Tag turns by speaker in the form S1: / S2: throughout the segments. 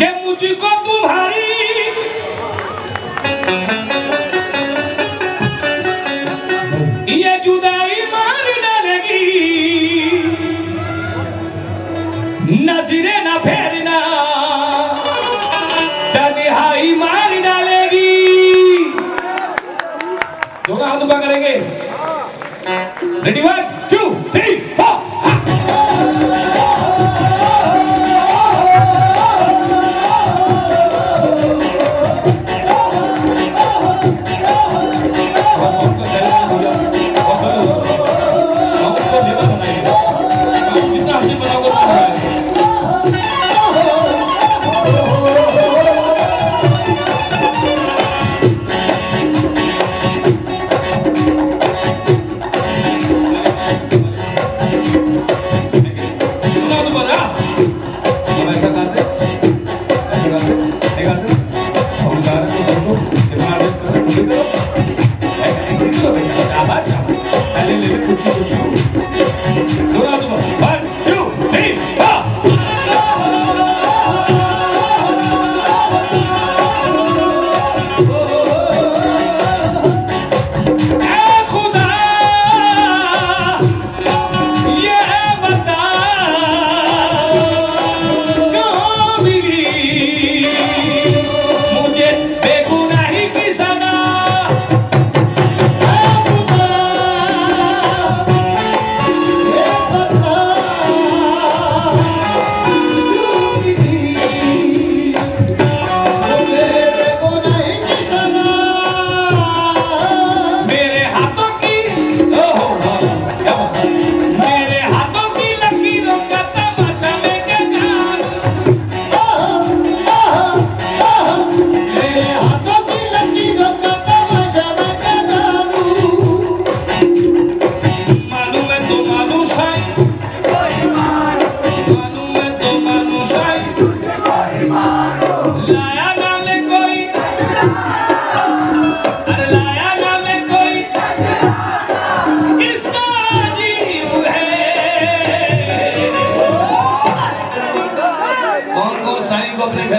S1: कि मुझको तुम्हारी ये जुदाई मार डालेगी, नजरे न फेरना तन्हाई मार डालेगी। दोनों हाथ ऊपर करेंगे। रेडी 1 2 3 4।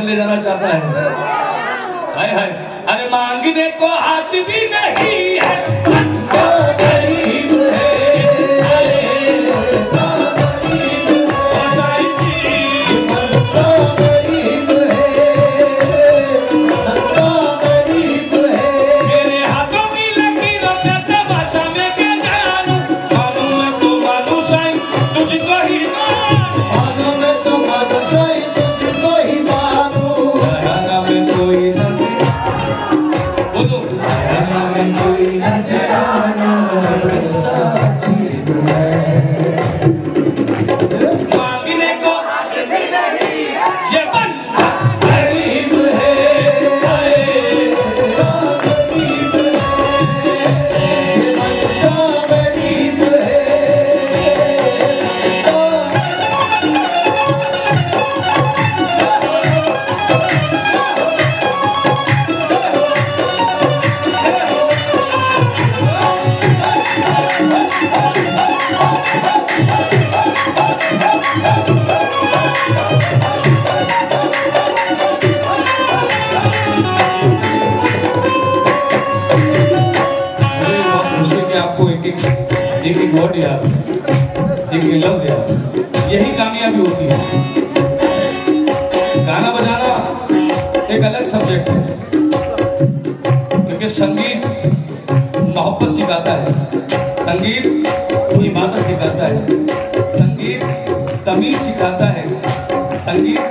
S1: ले जाना चाहता है? हाय हाय, अरे मांगने को हाथ भी नहीं है, तो गरीब है, ओ साईं जी, तो गरीब है, मेरे हाथों की लकीरों का तमाशा में क्या जानूं, मालूम मैं तो मालूं साईं तुझको ही मानूं, मालूम मैं तो मालूं साईं तुझको ही मानूं, मांगने को आदमी नहीं ये बंदा गरीब है, गरीब है। एक वर्ड याद, एक लफ्ज याद, यही कामयाबी होती है। गाना बजाना एक अलग सब्जेक्ट है, क्योंकि संगीत मोहब्बत सिखाता है, संगीत इबादत सिखाता है, संगीत तमीज सिखाता है, संगीत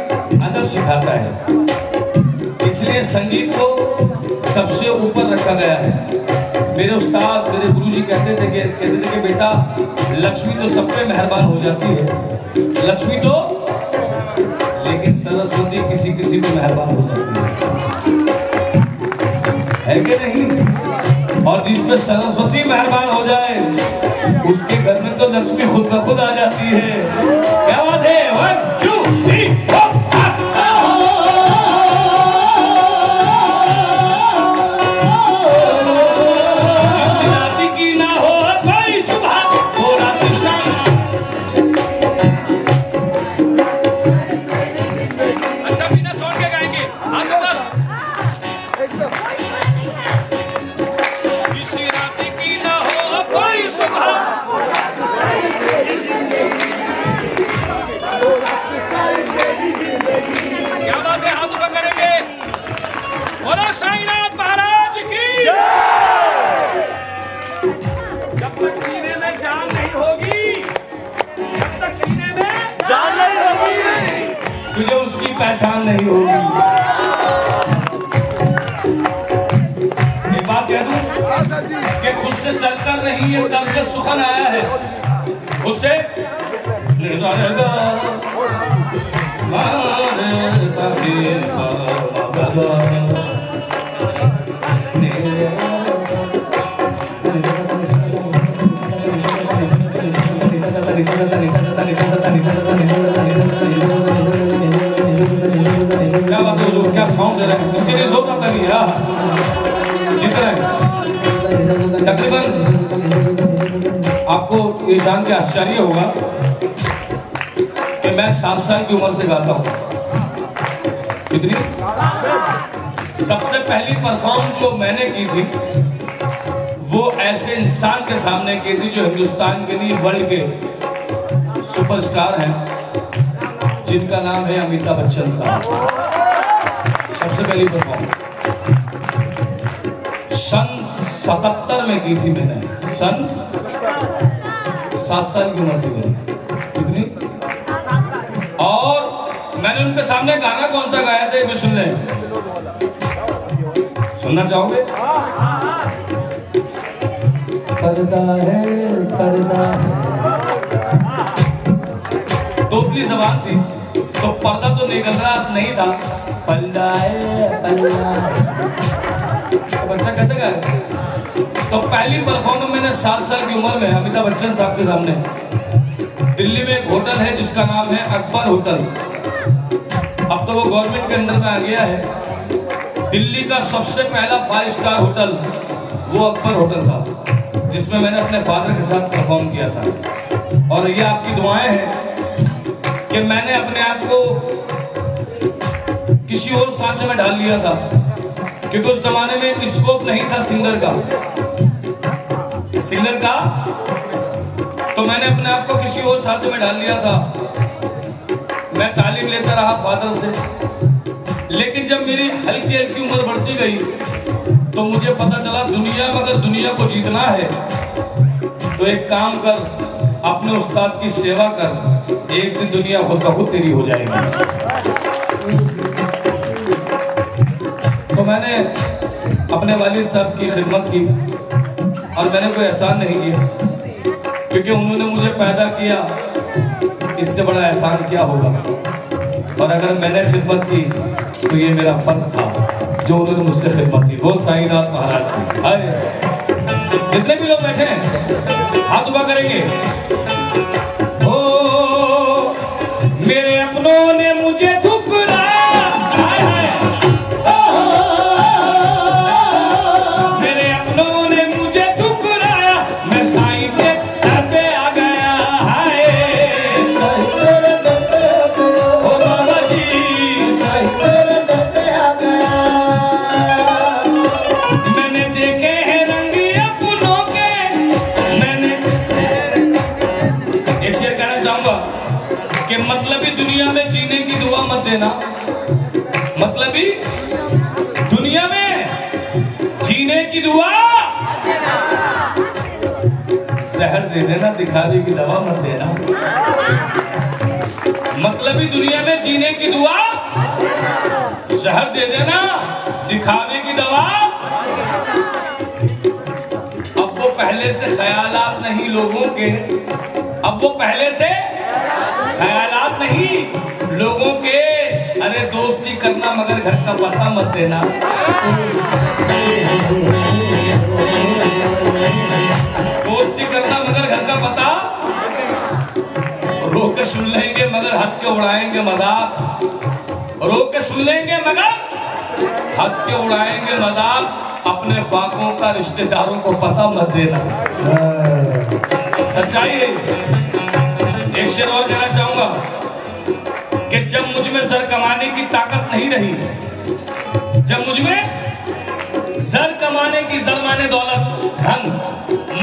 S1: अदब सिखाता है। इसलिए संगीत को सबसे ऊपर रखा गया है। मेरे उस्ताद, मेरे गुरुजी कहते थे कि बेटा लक्ष्मी तो सब पे मेहरबान हो जाती है, लक्ष्मी तो, लेकिन सरस्वती किसी किसी पे मेहरबान हो जाती है कि नहीं? और जिस पे सरस्वती मेहरबान हो जाए उसके घर में तो लक्ष्मी खुद ब खुद आ जाती है। क्या बात है? 1 2 3 4। अच्छा बिना सॉन्ग के पहचान नहीं होगी। एक बात कह दूं कि खुद से चलकर नहीं ये तर्ज सुखन आया है, उससे क्या बात है लोग, क्या साउंड दे रहे हैं, उनके लिए जोर आता नहीं यार, जीत रहे हैं। तकरीबन आपको ये जान के आश्चर्य होगा कि मैं 7 साल की उम्र से गाता हूँ। कितनी? सबसे पहली परफॉर्म जो मैंने की थी वो ऐसे इंसान के सामने की थी जो हिंदुस्तान के नहीं वर्ल्ड के सुपरस्टार हैं, जिनका नाम है अमिताभ बच्चन साहब। सबसे पहली परफॉर्म सन 77 में की थी मैंने, सन 7 साल की उम्र थी मेरी। कितनी? और मैंने उनके सामने गाना कौन सा गाया था ये भी सुन लें, सुनना चाहोगे? पर्दा है पर्दा है, तोतली जबान थी तो पर्दा तो निकल रहा नहीं था, पर्दा है पर्दा है, तो बच्चा कैसे गाया? तो पहली परफॉर्मेंस मैंने 7 साल की उम्र में अमिताभ बच्चन साहब के सामने, दिल्ली में एक होटल है जिसका नाम है अकबर होटल, अब तो वो गवर्नमेंट के अंडर में आ गया है। दिल्ली का सबसे पहला 5 स्टार होटल वो अकबर होटल था, जिसमें मैंने अपने फादर के साथ परफॉर्म किया था। और ये आपकी दुआएं हैं कि मैंने अपने आप को किसी और सांचे में ढाल लिया था, क्योंकि उस जमाने में स्कोप नहीं था सिंगर का, तो मैंने अपने आप को किसी और सांचे में डाल लिया था। मैं तालीम लेता रहा फादर से, लेकिन जब मेरी हल्की हल्की उम्र बढ़ती गई तो मुझे पता चला दुनिया में अगर दुनिया को जीतना है तो एक काम कर, अपने उस्ताद की सेवा कर, एक दिन दुनिया खुद ब खुद तेरी हो जाएगी। तो मैंने अपने वालिद साहब की खिदमत की और मैंने कोई एहसान नहीं किया, क्योंकि उन्होंने मुझे पैदा किया, इससे बड़ा एहसान क्या होगा। और अगर मैंने खिदमत की तो ये मेरा फर्ज था जो उन्होंने मुझसे खिदमत की। बोल साईनाथ महाराज की। हाय, जितने भी लोग बैठे हैं हाथ उठा करेंगे। ओ मेरे अपनों ने मुझे ठुकराया, मेरे अपनों ने मुझे ठुकराया, मैं साईं के दर पे आ गया। हाय ओ बाबा जी, साईं तेरे दर पे आ गया। मैंने देखे हैं रंग अपनों के, मैंने एक शेर कहना चाहूंगा कि मतलबी दुनिया में जीने की दुआ मत देना, मतलबी दुनिया में जीने की दुआ, जहर दे देना, दिखावे की दवा मत देना। मतलबी दुनिया में जीने की दुआ, जहर दे देना, दिखावे की दवा। अब वो पहले से ख्यालात नहीं लोगों के, अब वो पहले से ख्यालात नहीं लोगों के। अरे दोस्ती करना मगर घर का पता मत देना। दोस्ती करना मगर घर का पता, रोक के सुन लेंगे मगर हंस के उड़ाएंगे मजाक, रोक के सुन लेंगे मगर हंस के उड़ाएंगे मजाक। अपने फाकों का रिश्तेदारों को पता मत देना। सच्चाई है। एक शेर और कहना चाहूंगा कि जब मुझ में जर कमाने की ताकत नहीं रही, जब मुझ में जर कमाने की, जर माने दौलत, धन,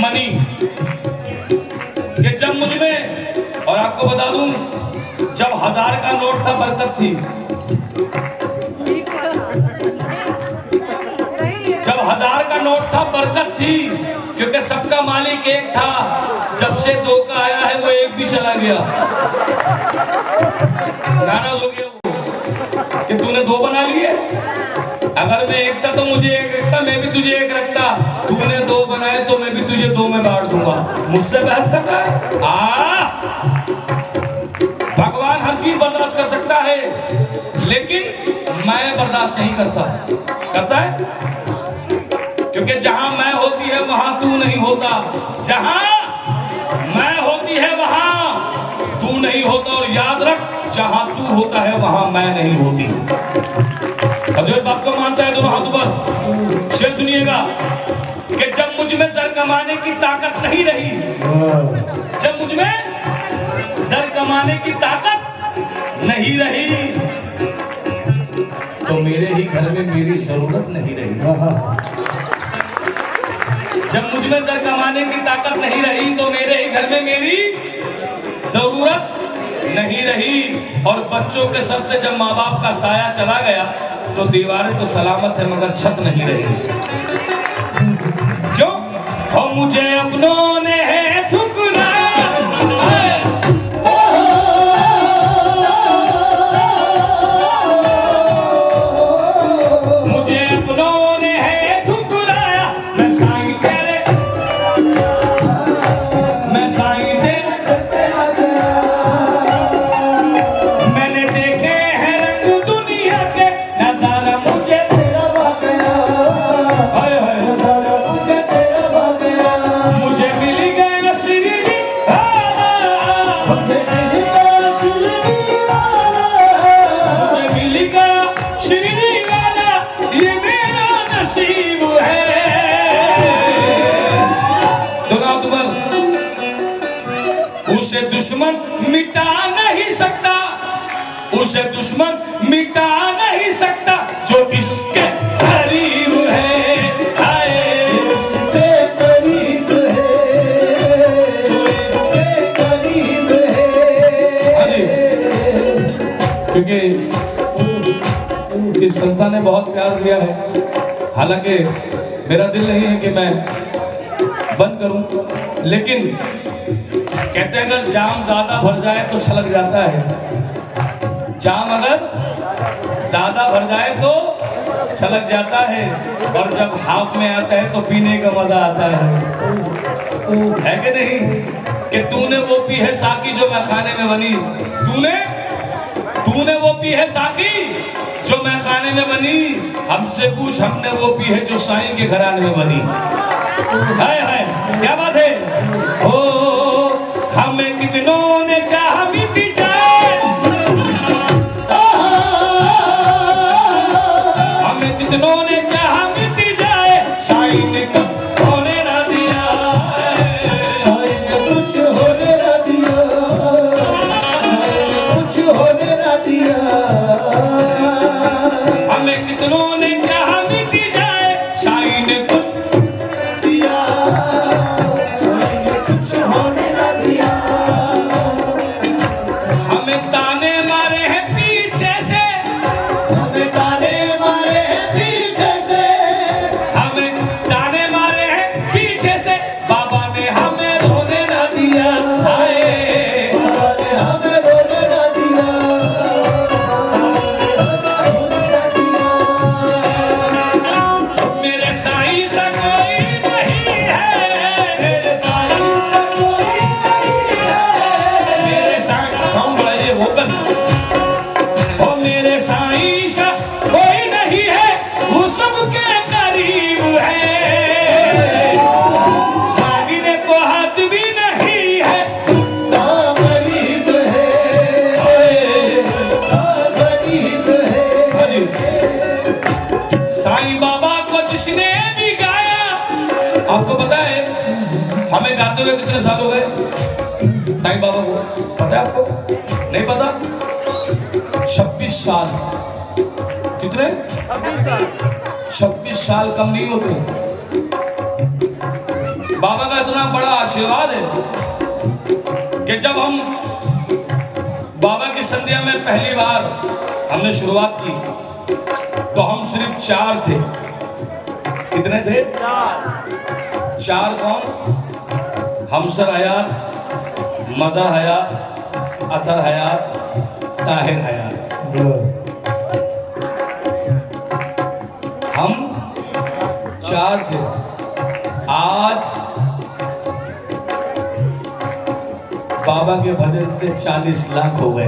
S1: मनी, कि जब मुझ में, और आपको बता दूं जब 1000 का नोट था बरकत थी, जब 1000 का नोट था बरकत थी, क्योंकि सबका मालिक एक था। जब से 2 का आया है वो 1 भी चला गया, नाराज हो गया वो। दो बना लिए। अगर मैं एक था तो मुझे एक रखता, मैं भी तुझे एक रखता। तूने दो बनाए तो मैं भी तुझे दो में बांट दूंगा। मुझसे बहस करता है? भगवान हर चीज बर्दाश्त कर सकता है, लेकिन मैं बर्दाश्त नहीं करता। करता है? क्योंकि जहां मैं होती है वहां तू नहीं होता, जहां मैं होती है वहां तू नहीं होता। और याद रख, जहां तू होता है वहां मैं नहीं होती। और जो इस बात को मानता है दोनों हाथ ऊपर। शेर सुनिएगा कि जब मुझ में सर कमाने की ताकत नहीं रही, जब मुझ में सर कमाने की ताकत नहीं रही, तो मेरे ही घर में मेरी जरूरत नहीं रही। जब मुझ में सर कमाने की ताकत नहीं रही तो मेरे ही घर में मेरी जरूरत नहीं रही। और बच्चों के सर से जब माँ बाप का साया चला गया तो दीवारें तो सलामत है मगर छत नहीं रही। क्यों? और मुझे अपनों ने है ठुकराया, मुझे अपनों ने है ठुकराया। मैं साईं तेरे, मैं साईं तेरे, मैंने देखे हैं रंग दुनिया के, नजारा मुझे तेरा भाग गया, हाय हाय नजारा मुझे तेरा भाग गया। मुझे मिल गया श्रीजी वाला, मुझे मिल गया श्रीजी वाला, मुझे मिल गया श्रीजी वाला, ये मेरा नसीब है। दोनों तुम्हार उसे दुश्मन मिटा नहीं सकता, उसे दुश्मन मिटा नहीं सकता जो इसके करीब है। इसके करीब है, इसके करीब है। क्योंकि इस संस्था ने बहुत प्यार दिया है। हालांकि मेरा दिल नहीं है कि मैं बंद करूं, लेकिन कहते हैं अगर जाम ज्यादा भर जाए तो छलक जाता है। जाम अगर ज्यादा भर जाए तो छलक जाता है, और जब हाफ में आता है तो पीने का मजा आता है कि नहीं? कि तूने वो पी है साकी जो मैं खाने में बनी, तूने वो पी है साकी जो मैं खाने में बनी। हमसे पूछ, हमने वो पी है जो साईं के घराने में बनी। है क्या बात है? ओ हमें कितनों ने चाहा मिट जाए, हमें कितनों ने चाहा मिट जाए, साईं ने कुछ होने ना दिया, साईं ने कुछ होने ना दिया, साईं ने कुछ होने ना दिया। हमें कितनों ने चाहा मिट जाए, साईं ने कुछ दिया, साईं ने कुछ होने ना दिया। हमें ताने मारे हैं पीछे से, हमें ताने मारे हैं पीछे से, हमें ताने मारे हैं पीछे से, बाबा ने हमें रोने ना दिया, बाबा ने हमें रोने ना दिया, रोने ना दिया। मेरे साईं सा कोई नहीं है, मेरे साईं सा कोई नहीं है, मेरे साईं साउंड बढ़ाइए वोकल। ओ मेरे साईं सा कोई नहीं है, वो सबके करीब है, मांगने को हाथ भी नहीं है, गरीब है, गरीब है। साईं बाबा को जिसने भी गाया, आपको पता है हमें गाते हुए कितने साल हो गए? साईं बाबा को पता है आपको? नहीं पता? 26 साल। कितने? 26 साल कम नहीं होते। बाबा का इतना बड़ा आशीर्वाद है कि जब हम बाबा की संध्या में पहली बार हमने शुरुआत की तो हम सिर्फ 4 थे। कितने थे? 4 कौन? हमसर हयात, मज़हर हयात, अतहर हयात, ताहिर हयात। हम 4 थे, आज बाबा के भजन से 40 लाख हो गए।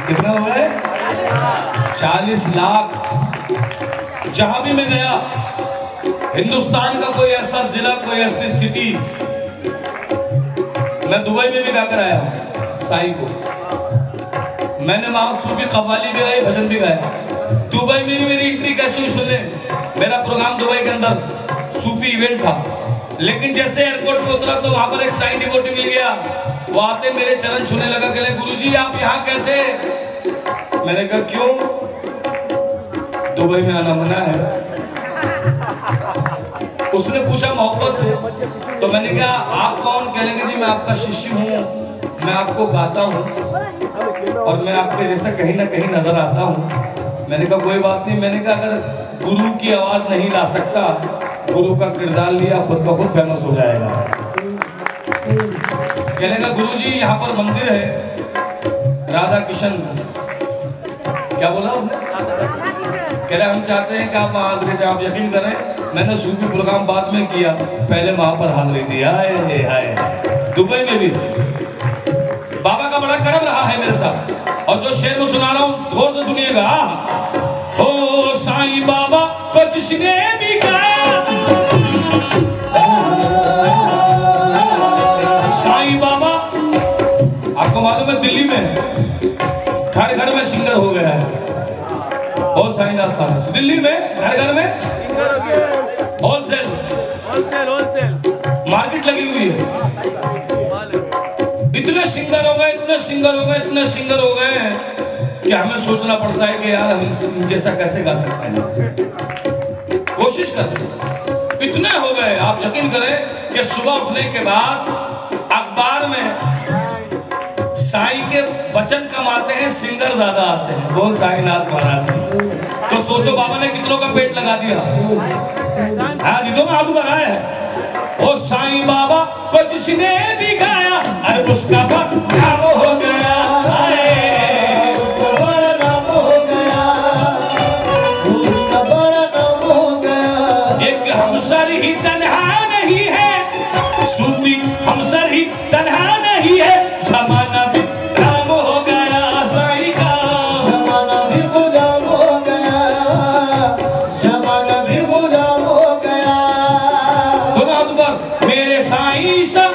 S1: कितना हो गए? 40 लाख। जहां भी मैं गया, हिंदुस्तान का कोई ऐसा जिला, कोई ऐसी सिटी, मैं दुबई में भी गाकर आया हूं साईं को। मैंने वहां सूफी कव्वाली भी गाई, भजन भी गाया। दुबई में भी मेरी एंट्री कैसे हुई सुन ले। मेरा प्रोग्राम दुबई के अंदर सूफी इवेंट था, लेकिन जैसे एयरपोर्ट पे उतरा तो वहां पर एक साईं डिवोटी मिल गया। वो आते मेरे चरण छूने लगा, कहले गुरुजी आप यहाँ कैसे? मैंने कहा क्यों? दुबई में आना मना है। उसने पूछा मोहब्बत से, तो मैंने कहा आप कौन? कहने लगे जी मैं आपका शिष्य हूँ, मैं आपको गाता हूँ और मैं आपके जैसा कहीं ना कहीं नजर आता हूँ। मैंने कहा कोई बात नहीं। मैंने कहा अगर गुरु की आवाज नहीं ला सकता, गुरु का किरदार लिया, खुद ब खुद फेमस हो जाएगा। कहने लगा गुरुजी यहाँ पर मंदिर है राधा किशन। क्या बोला उसने? कह रहे हम चाहते हैं कि आप वहाँ हाजिरी दें। आप यकीन करें, मैंने सूफी प्रोग्राम बाद में किया, पहले वहां पर हाजिरी दी। हाय हाय, दुबई में भी बाबा का बड़ा करम रहा है मेरे साथ। और जो शेर में सुना रहा हूँ गौर से सुनिएगा। हो साईं बाबा को जिसने भी गाया, साईं बाबा, आपको मालूम है दिल्ली में घर घर में सिंगर हो गया है। बहुत साईनाथ महाराज दिल्ली में घर घर में होलसेल मार्केट लगी हुई है। इतने सिंगर हो गए, इतने सिंगर हो गए, इतने सिंगर हो गए कि हमें सोचना पड़ता है कि यार हम जैसा कैसे गा सकते हैं। कोशिश करते, इतने हो गए। आप यकीन करें कि सुबह उठने के बाद अखबार में साईं के वचन कम आते हैं, सिंगर ज्यादा आते हैं। बोल साईनाथ महाराज की। तो सोचो बाबा ने कितनों का पेट लगा दिया। हाँ जी, दोनों हाथ ऊपर आए। ओ साईं बाबा को जिसने भी गाया, अरे उसका नाम हो गया, अरे उसका बड़ा नाम हो गया, उसका बड़ा नाम हो गया। एक हमसर ही तन्हा नहीं है, सूफी हमसर ही तन्हा नहीं है, जमाना भी गुलाम हो गया साईं का, जमाना भी गुलाम हो गया, जमाना भी गुलाम हो गया। सुना मेरे साईं सब